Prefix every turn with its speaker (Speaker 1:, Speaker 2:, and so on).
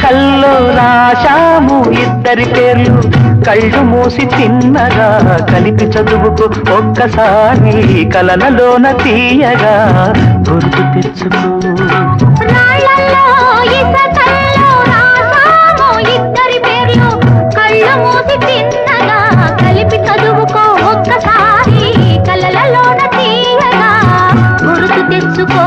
Speaker 1: కల్లో రాశాము ఇద్దరి పేర్లు కళ్ళు మూసి తిన్నగా కలిపి చదువుకు ఒక్కసారి కలనలోన తీయగా గుర్తు తెచ్చుకో
Speaker 2: కలిపి చదువుకో ఒక్కసారి కలలలోన తీయగా గుర్తు తెచ్చుకో